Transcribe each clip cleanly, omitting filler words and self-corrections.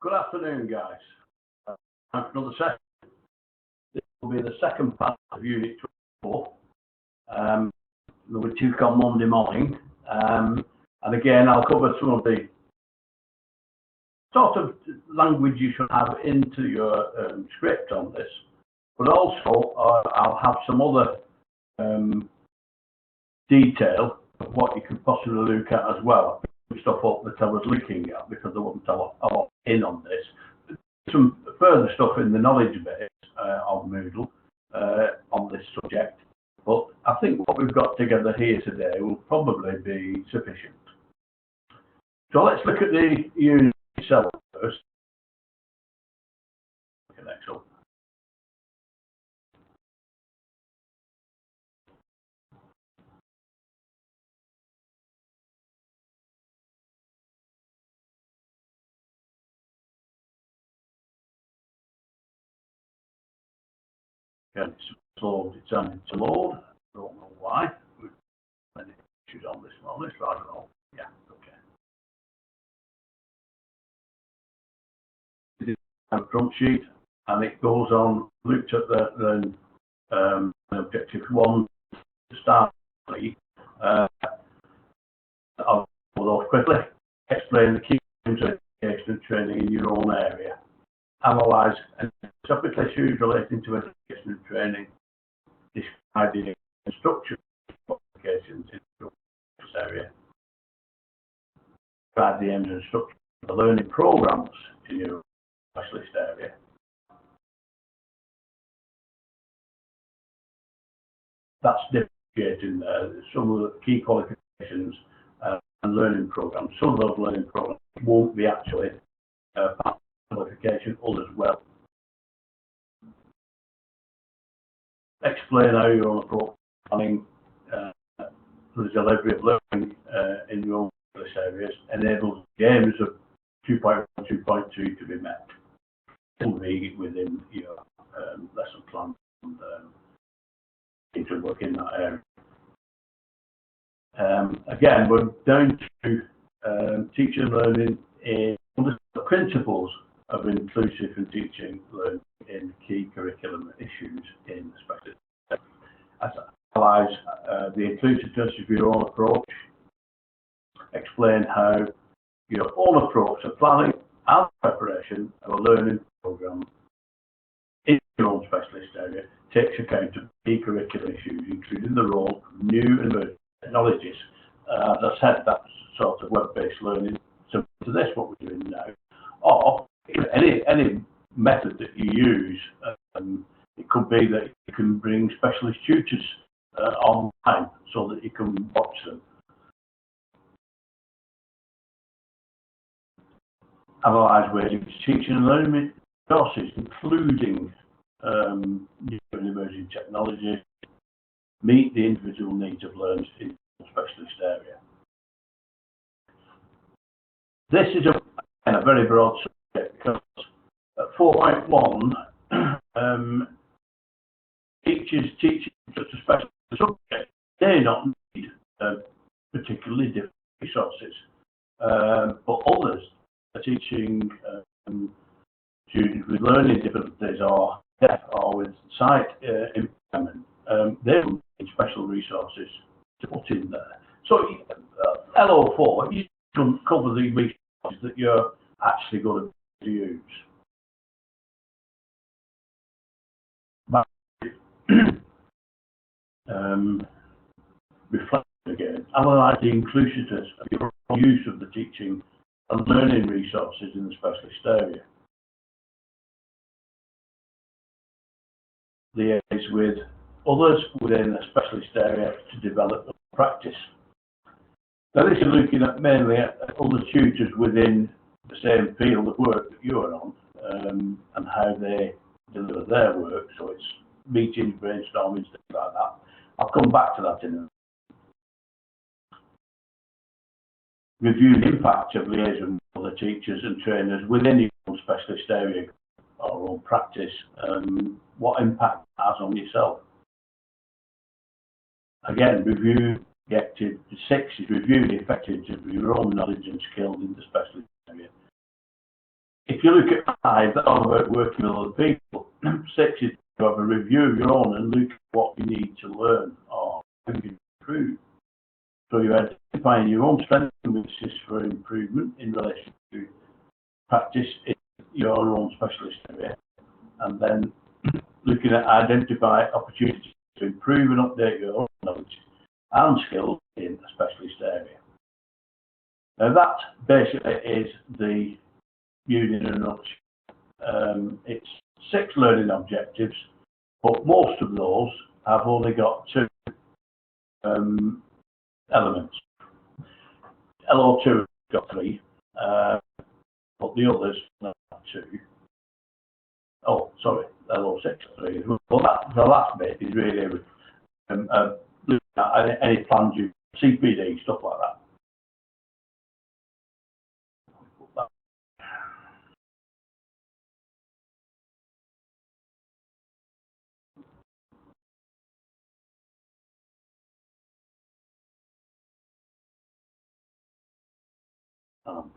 Good afternoon, guys. Time for another session. This will be the second part of Unit 24. We took on Monday morning. And again, I'll cover some of the sort of language you should have into your script on this. But also, I'll have some other detail of what you could possibly look at as well. Stuff up that I was looking at because I wasn't a lot in on this. Some further stuff in the knowledge base of Moodle on this subject, but I think what we've got together here today will probably be sufficient. So let's look at the unit itself first. Next up. Okay, it's on to load. Don't know why. We've many issues on this one. I don't know. Yeah, okay. This is a front sheet, and it goes on. Looked at the objective one to start. I'll go quickly. Explain the key terms of education and training in your own area. Analyse and topic issues relating to education and training. Describe the structure of qualifications in this area. Describe the aims and structure of the learning programs in your specialist area. That's differentiating some of the key qualifications and learning programs. Some of those learning programs won't be actually part of qualification, others will. Explain how your own approach planning for the delivery of learning in your own areas enables the aims of 2.1 and 2.2 to be met. It will be within your lesson plan and need to work in that area. Again, we're down to teaching and learning in the principles of inclusive and teaching learning in key curriculum issues in the specialist. As analyse the inclusiveness of your own approach, explain how your own approach to planning and preparation of a learning programme in your own specialist area takes account of key curriculum issues, including the role of new and emerging technologies. As I said, that's sort of web-based learning, similar to this, what we're doing now, or any method that you use. It could be that you can bring specialist tutors online so that you can watch them. Analyse ways of teaching and learning resources, including new and emerging technology, meet the individual needs of learners in the specialist area. This is a very broad subject because at 4.1, teachers teaching such a specialist subject, they not need particularly different resources, but others are teaching students with learning difficulties or deaf or with sight impairment. They will need special resources to put in there. So LO4, you can cover the resources that you're actually going to use. Reflect again, analyse the inclusiveness of your use of the teaching and learning resources in the specialist area. Liaise with others within the specialist area to develop practice. Now this is looking at mainly at other tutors within the same field of work that you are on and how they deliver their work. So it's meetings, brainstorming, things like that. I'll come back to that in a minute. Review the impact of liaison with other teachers and trainers within your own specialist area or own practice, what impact it has on yourself. Again, review the activity. 6 is review the effectiveness of your own knowledge and skills in the specialist area. If you look at 5, that's all about working with other people. 6 is to have a review of your own and look at what you need to learn or how you can improve. So you're identifying your own strengths and weaknesses for improvement in relation to practice in your own specialist area, and then looking at identify opportunities to improve and update your own knowledge and skills in a specialist area. Now that basically is the unit in a nutshell. It's 6 learning objectives, but most of those have only got 2 elements. LO2 has got 3, but the others have 2. Oh, sorry, LO6 3. Well, the last bit is really looking at any plans you CPD, stuff like that.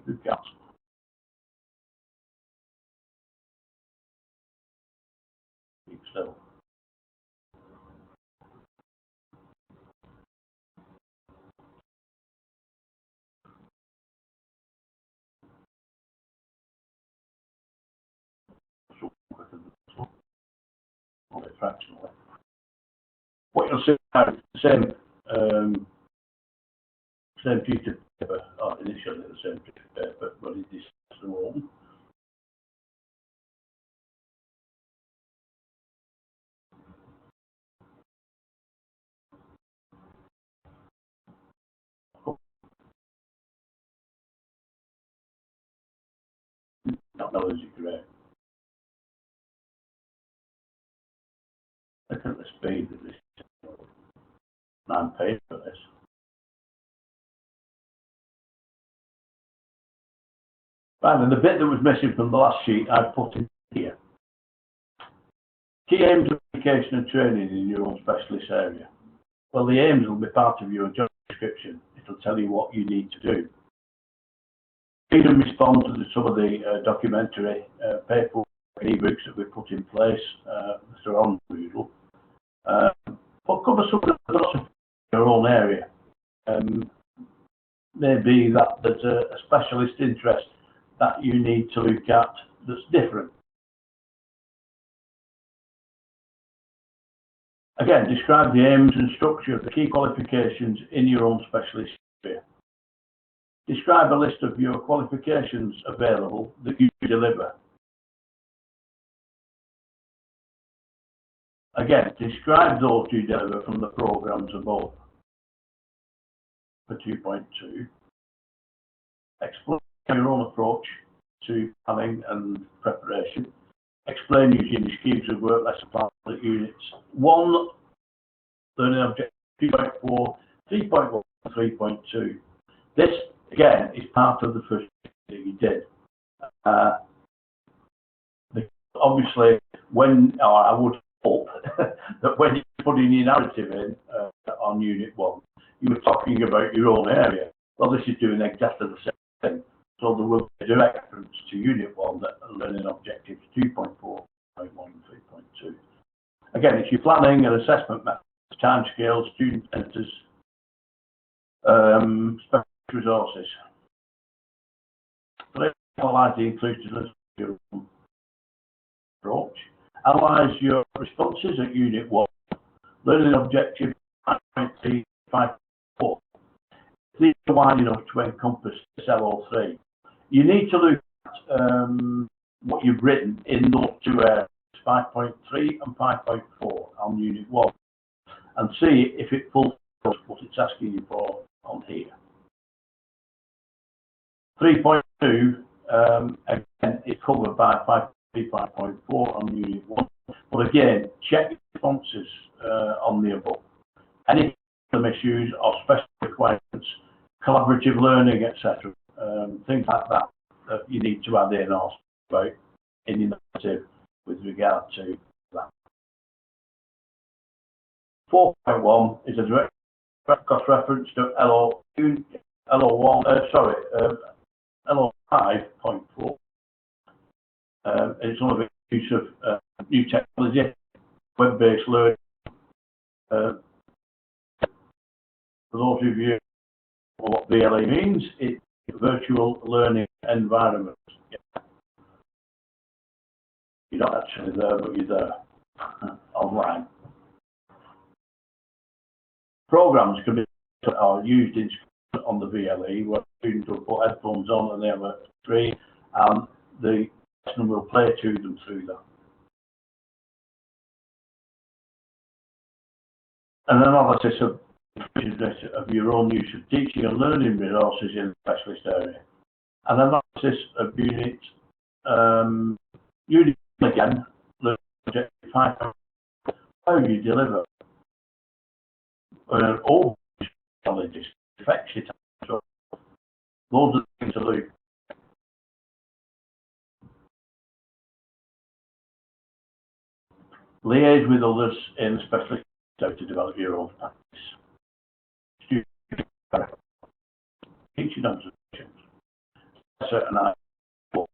Good counsel. Keep still. Only fractionally. What you'll see now is the same piece of paper, or initially the same piece of paper, but it is the one. Not knowledge is great. Look at the speed of this. 9 pages for this. Right, and the bit that was missing from the last sheet I've put in here. Key aims of education and training in your own specialist area. Well, the aims will be part of your job description. It'll tell you what you need to do. Read and respond to some of the documentary paperwork and e-books that we put in place that are on Moodle. But cover some of the lots of your own area. Maybe that there's a specialist interest that you need to look at that's different. Again, describe the aims and structure of the key qualifications in your own specialist area. Describe a list of your qualifications available that you deliver. Again, describe those you deliver from the programs above. For 2.2, explain your own approach to planning and preparation. Explain using the schemes of work lesson plan units 1, learning objective 2.4, 3.1, 3.2. This again is part of the first that you did. Obviously, I would hope that when you put in your narrative in on Unit 1, you were talking about your own area. Well, this is doing exactly the same thing. So there will be a direct reference to Unit 1 that are learning objectives 2.4, 3.1, and 3.2. Again, it's your planning and assessment methods, timescales, student centres, special resources. So let's analyse the inclusiveness of your own approach. Analyse your responses at Unit 1. Learning objective 5.3, 5.4. These are wide enough to encompass LO3. You need to look at what you've written in those 2 areas, 5.3 and 5.4 on Unit 1, and see if it fulfills what it's asking you for on here. 3.2, again, is covered by 5.3, 5.4 on Unit 1, but again, check your responses on the above. Any issues or special requirements, collaborative learning, etc. Things like that that you need to add in or about in your narrative with regard to that. 4.1 is a direct cross-reference to LO5.4. and it's only the use of new technology, web-based learning. For those of you who know what VLE means, it's virtual learning environment. Yeah. You're not actually there, but you're there online. Programs can be used in on the VLE where students will put headphones on and they have a screen, and the lesson will play to them through that. An analysis of your own use of teaching and learning resources in the specialist area. An analysis of unit again, objective 5, how you deliver. All challenges, affects it, so loads of things to do. Liaise with others in the specialist area to develop your own practice. Teaching observations. Certain ideas.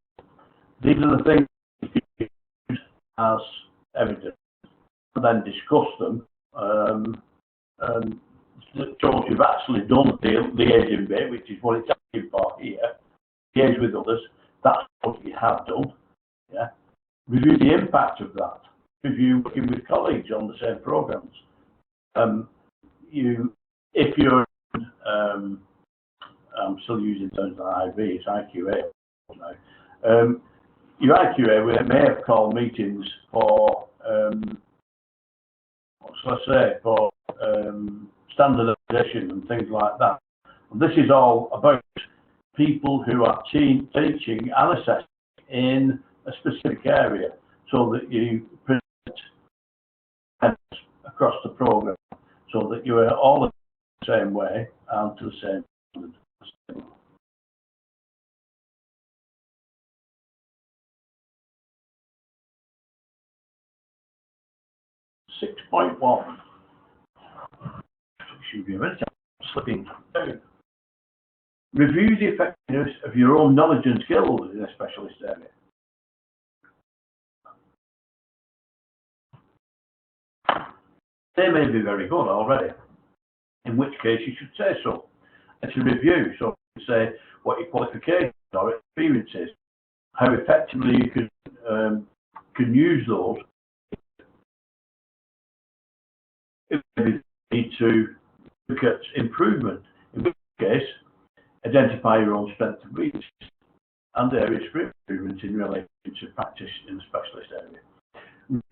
These are the things you can use as evidence, and then discuss them. So you've actually done the liaising bit, which is what it's asking for here. Liaise with others. That's what you have done. Yeah. Review the impact of that. Review working with colleagues on the same programs. If you're, I'm still using terms like IV, it's IQA now. Your IQA may have called meetings for, what shall I say, for standardization and things like that. And this is all about people who are teaching and assessing in a specific area, so that you present across the program, so that you are all the same way and to the same standard. 6.1. Should be a minute. I'm slipping down. Review the effectiveness of your own knowledge and skills in a specialist area. They may be very good already, in which case you should say so. It's a review, so you say what your qualifications or experiences, how effectively you can use those. If you need to look at improvement, in which case identify your own strengths and weaknesses and areas for improvement in relation to practice in the specialist area.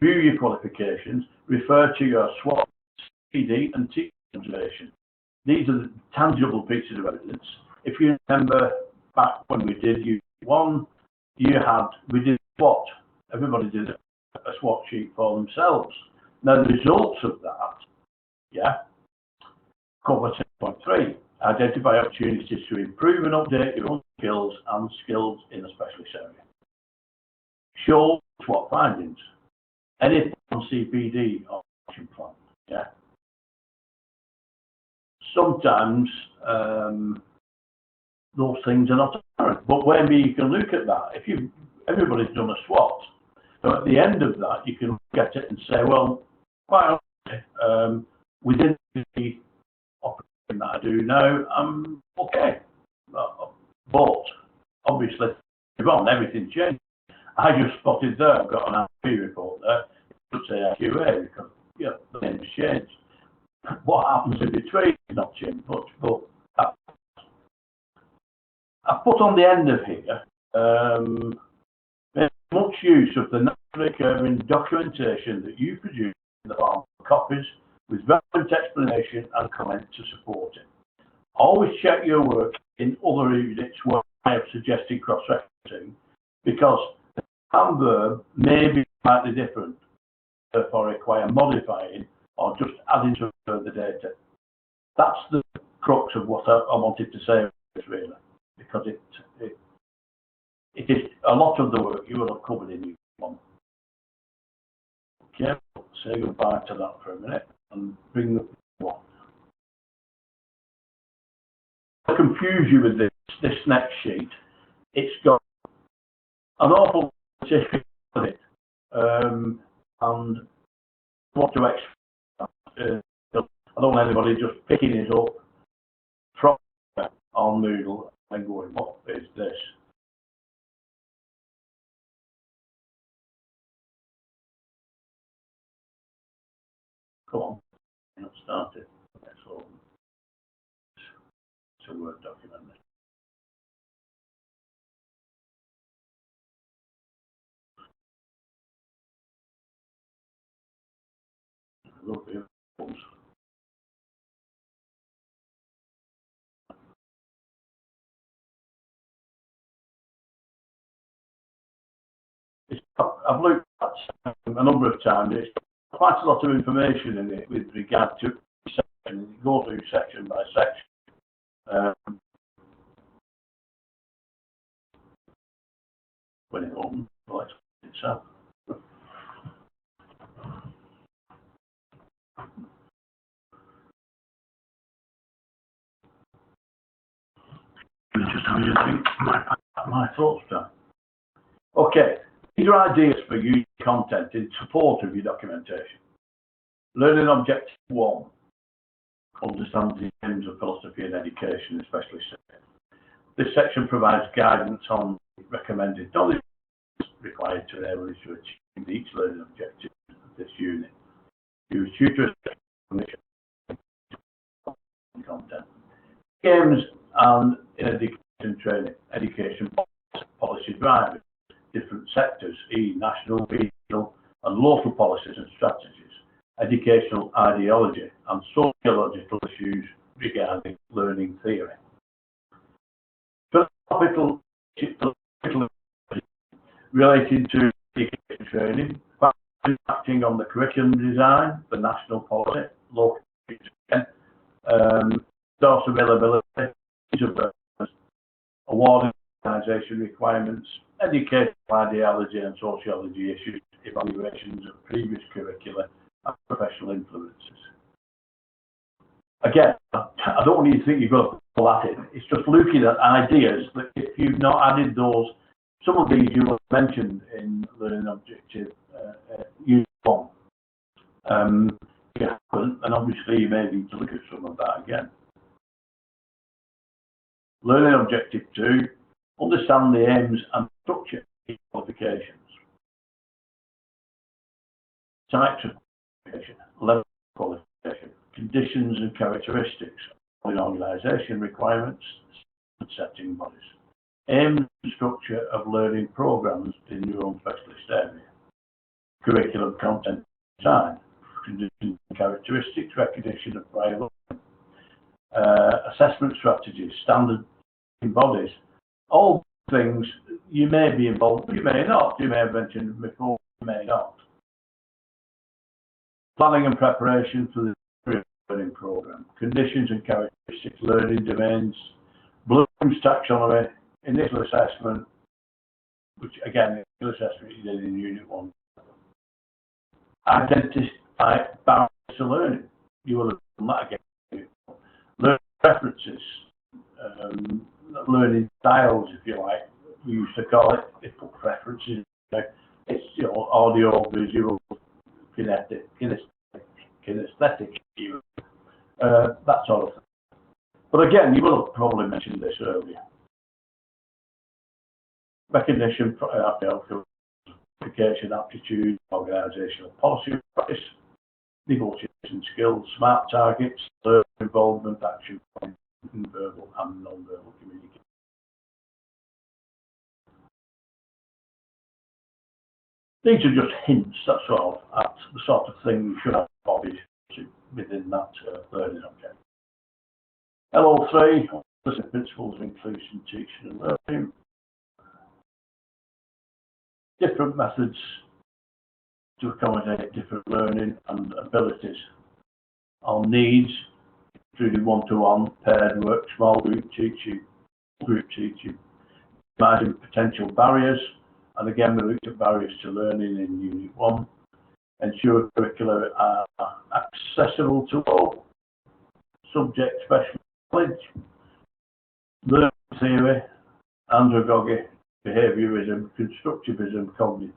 Review your qualifications, refer to your SWOT, CD and teaching observation. These are the tangible pieces of evidence. If you remember back when we did U1, we did SWOT. Everybody did a SWOT sheet for themselves. Now the results of that, cover 10.3. Identify opportunities to improve and update your own skills and skills in a specialist area. Show SWOT findings. Any CPD or action plan. Sometimes those things are not apparent, but maybe you can look at that. If everybody's done a SWOT, so at the end of that you can look at it and say, well, quite honestly, within the operation that I do now, I'm okay. But obviously, everything changed. I just spotted there, I've got an IP report there, it would say IQA because the name's changed. What happens in between is not changed much, but I put on the end of here, make much use of the naturally occurring documentation that you produce in the form of copies with relevant explanation and comment to support it. Always check your work in other units where I have suggested cross-referencing, because the noun verb may be slightly different, therefore require modifying or just adding to further data. That's the crux of what I wanted to say, really, because it is a lot of the work you will have covered in U1. Okay, say goodbye to that for a minute and bring the one. I'll confuse you with this next sheet. It's got an awful it, and what to expect. I don't want anybody just picking it up from on Moodle and going, what is this? Come on, not started. So it's a Word document. Lovely. I've looked at a number of times. It's quite a lot of information in it with regard to section. You go through section by section. When it opens, well, it's itself. Just how you think my thoughts down. Okay, these are ideas for using content in support of your documentation. Learning objective 1. Understand the aims of philosophy and education, especially SEC. This section provides guidance on recommended knowledge required to enable you to achieve each learning objective of this unit. Use tutor content. Games and in education training, education policy drivers, different sectors, national, regional and local policies and strategies, educational ideology and sociological issues regarding learning theory. Philosophical related to education training, acting on the curriculum design, the national policy, local resource availability, award organisation requirements, educational ideology and sociology issues, evaluations of previous curricula and professional influences. Again, I don't want you to think you've got to pull that in. It's just looking at ideas that if you've not added those, some of these you will have mentioned in learning objective unit 1. You haven't, and obviously you may need to look at some of that again. Learning objective 2, understand the aims and structure of qualifications. Types of qualification, level of qualification, conditions and characteristics, in organisation requirements, setting bodies. Aims and structure of learning programmes in your own specialist area. Curriculum content design, conditions and characteristics, recognition of prior learning. Assessment strategies, standard bodies, all things you may be involved, you may not, you may have mentioned before, you may not. Planning and preparation for the learning programme, conditions and characteristics, learning domains, Bloom's taxonomy, initial assessment, which again, initial assessment you did in Unit 1. Identify barriers to learning, you will have done that again. Learning preferences, learning styles, if you like, we used to call it. They put preferences. It's audio, visual, kinesthetic, that sort of thing. But again, you will have probably mentioned this earlier. Recognition, qualification, aptitude, organisational policy, practice, negotiation skills, smart targets, learning involvement, action points, verbal and non-verbal communication. These are just hints, that's all, at the sort of thing you should have bodies within that learning object. LO3, the principles of inclusion, teaching and learning. Different methods to accommodate different learning and abilities. Our needs, including one-to-one, paired work, small group teaching, managing potential barriers, and again we looked at barriers to learning in Unit 1. Ensure curricula are accessible to all, subject special knowledge, learning theory, andragogy, behaviourism, constructivism, cognitive,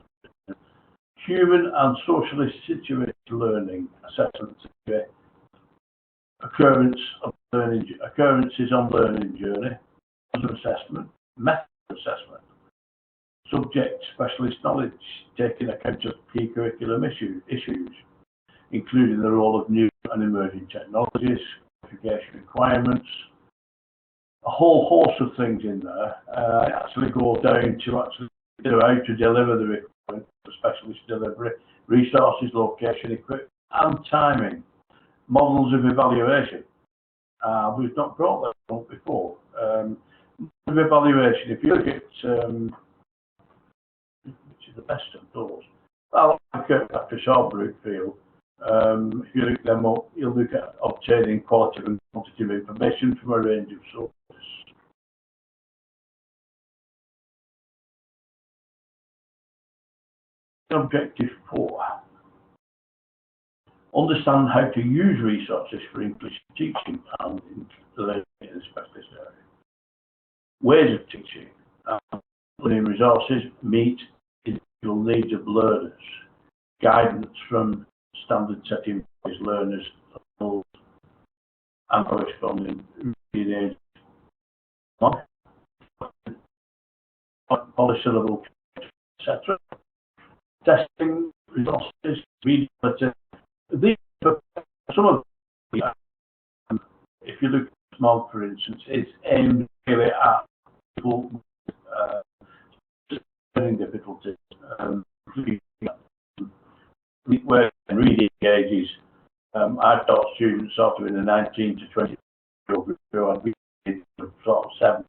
human and socially situated learning, assessment theory, occurrences on learning journey, assessment, method assessment, subject specialist knowledge, taking account of key curriculum issues, including the role of new and emerging technologies, qualification requirements, a whole host of things in there. Actually go down to actually how to deliver the requirement for specialist delivery, resources, location, equipment, and timing, models of evaluation. We've not brought that up before. Of evaluation, if you look at which is the best of those, I like Dr. Shawbrook field. If you look them up, you'll look at obtaining qualitative and quantitative information from a range of sources. Objective 4. Understand how to use resources for English teaching and the learning in the specialist area. Ways of teaching and learning resources meet individual needs of learners. Guidance from standard setting learners and corresponding reading aids, polysyllable, etc. Testing resources, readability. These are some of them. If you look at SMOG, for instance, it's aimed really at people learning difficulties, where reading ages. I've taught students sort of in the 19 to 20 year old group, sort of 7,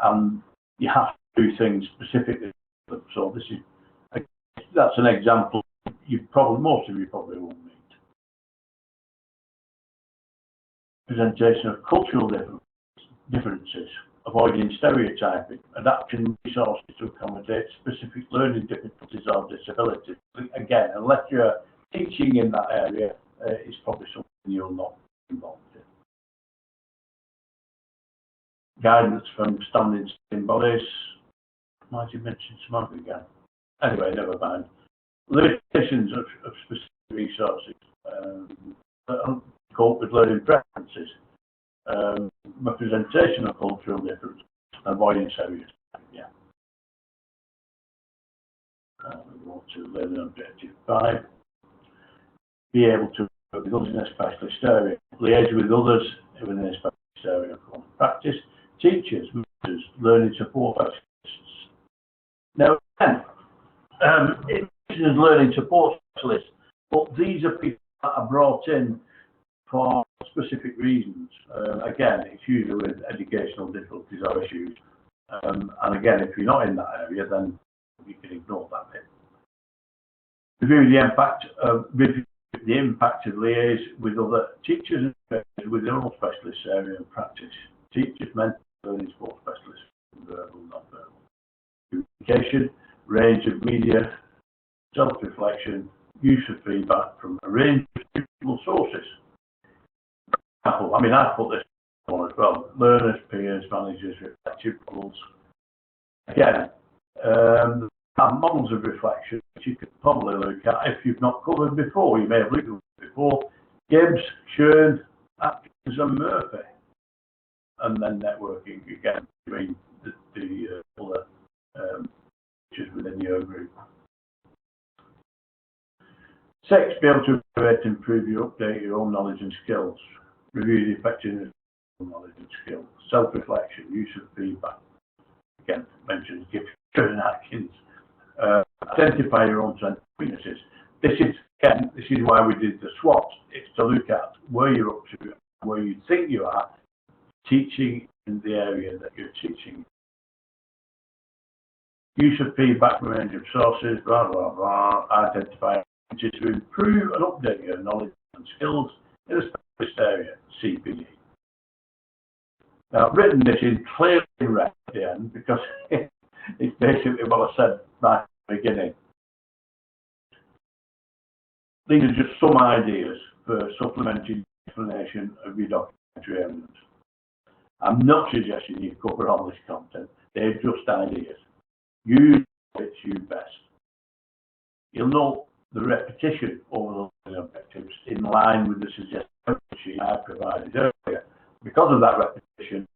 and you have to do things specifically. So this is that's an example. Most of you probably won't meet. Presentation of cultural differences, avoiding stereotyping, adapting resources to accommodate specific learning difficulties or disabilities. Again, unless you're teaching in that area, it's probably something you'll not be involved in. Guidance from standing bodies. Might you mention SMOG again? Anyway, never mind. Limitations of specific resources. Cope with learning preferences. Representation of cultural difference. Avoiding stereotyping. Yeah. We go to learning objective 5. Be able to work with others in a specialist area. Liaise with others within a specialist area. Practice. Teachers, mentors, learning support specialists. Now, again, it mentions learning support specialists, but these are people that are brought in for specific reasons. Again, it's usually with educational difficulties or issues. And again, if you're not in that area, then you can ignore that bit. Review the impact of liaise with other teachers and with their own specialist area and practice. Teachers, mentors, learning support specialists, verbal, non-verbal. Communication, range of media, self-reflection, use of feedback from a range of suitable sources. I mean, I put this on as well. Learners, peers, managers, reflective models. Again, models of reflection, which you could probably look at if you've not covered before. You may have looked at it before. Gibbs, Shern, Atkins, and Murphy. And then networking again between the other teachers within your group. 6, be able to evaluate, improve, update your own knowledge and skills. Review the effectiveness of knowledge and skills. Self-reflection, use of feedback. Again, mentions Gibbs, Shern, Atkins. Identify your own strengths and weaknesses. This is why we did the SWOT. It's to look at where you're up to, where you think you are, teaching in the area that you're teaching. Use of feedback from a range of sources, blah, blah, blah. Identify to improve and update your knowledge and skills in a specialist area, CPE. Now, I've written this in clearly red at the end because it's basically what I said back at the beginning. These are just some ideas for supplementing explanation of your documentary evidence. I'm not suggesting you cover all this content. They're just ideas. Use what fits you best. You'll note the repetition over the learning objectives in line with the suggested sheet I provided earlier. Because of that repetition,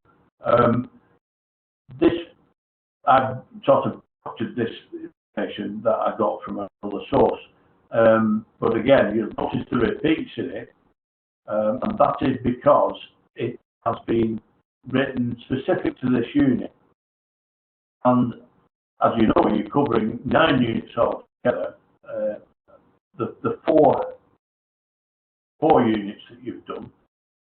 I've sort of doctored this information that I got from another source. But again, you'll notice the repeats in it, and that is because it has been written specific to this unit. And as you know, you're covering 9 units altogether. The four units that you've done,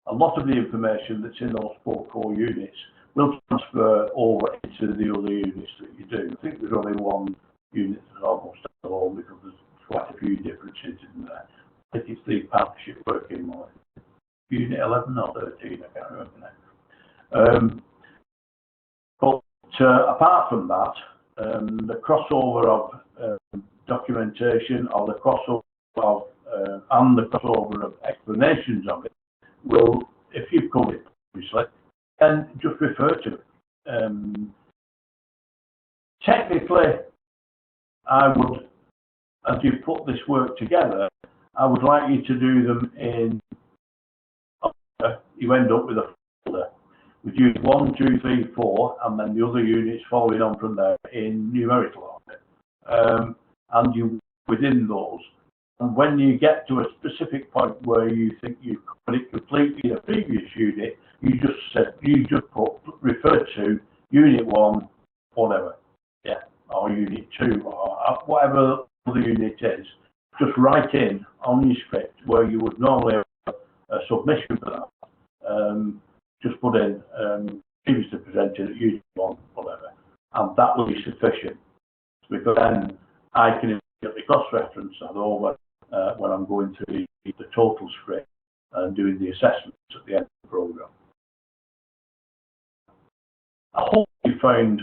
a lot of the information that's in those 4 core units will transfer over into the other units that you do. I think there's only one unit that's almost alone because there's quite a few differences in there. I think it's the partnership working model. Unit 11 or 13, I can't remember now. But apart from that, the crossover of documentation or the crossover of and the crossover of explanations of it will, if you've covered it previously, then just refer to it. Technically, I would, as you put this work together, I would like you to do them in order. You end up with a folder with unit 1, 2, 3, 4, and then the other units following on from there in numerical order. And you within those. And when you get to a specific point where you think you've covered it completely in a previous unit, you just refer to unit 1, whatever, yeah, or unit 2, or whatever the unit is. Just write in on your script where you would normally have a submission for that. Just put in previously presented at unit 1, whatever, and that will be sufficient, because then I can immediately cross-reference that over when I'm going through the total script and doing the assessments at the end of the programme. I hope you found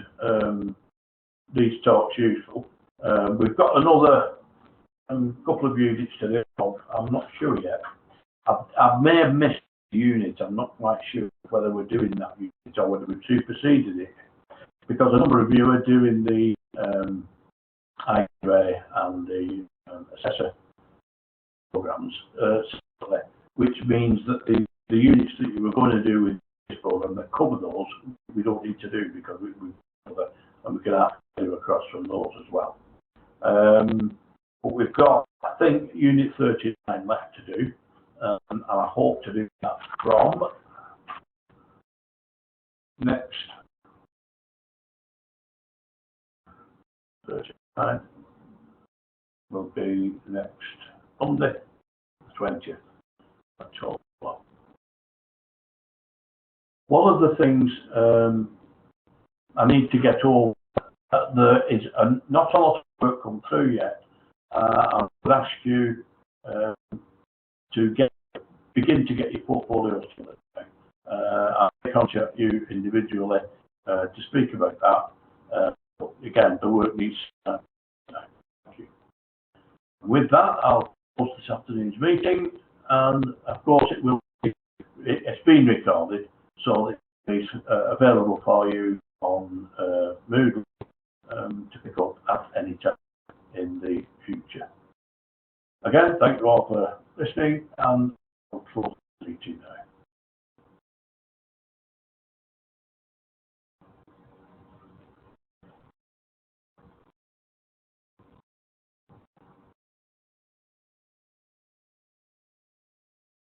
these talks useful. We've got another couple of units to do. I'm not sure yet. I may have missed the unit. I'm not quite sure whether we're doing that unit or whether we've superseded it, because a number of you are doing the ATHE and the assessor programs, which means that the units that you were going to do with this program that cover those, we don't need to do, because we cover, and we can actually do across from those as well. But we've got, I think, unit 39 left to do, and I hope to do that from next 39 will be next Monday, the 20th at 12 o'clock. One of the things I need to get over, there is not a lot of work come through yet. I would ask you to begin to get your portfolios together. I'll contact you individually to speak about that. But again, the work needs to thank you. With that, I'll post this afternoon's meeting, and of course it's been recorded, so it's available for you on Moodle to pick up at any time in the future. Again, thank you all for listening, and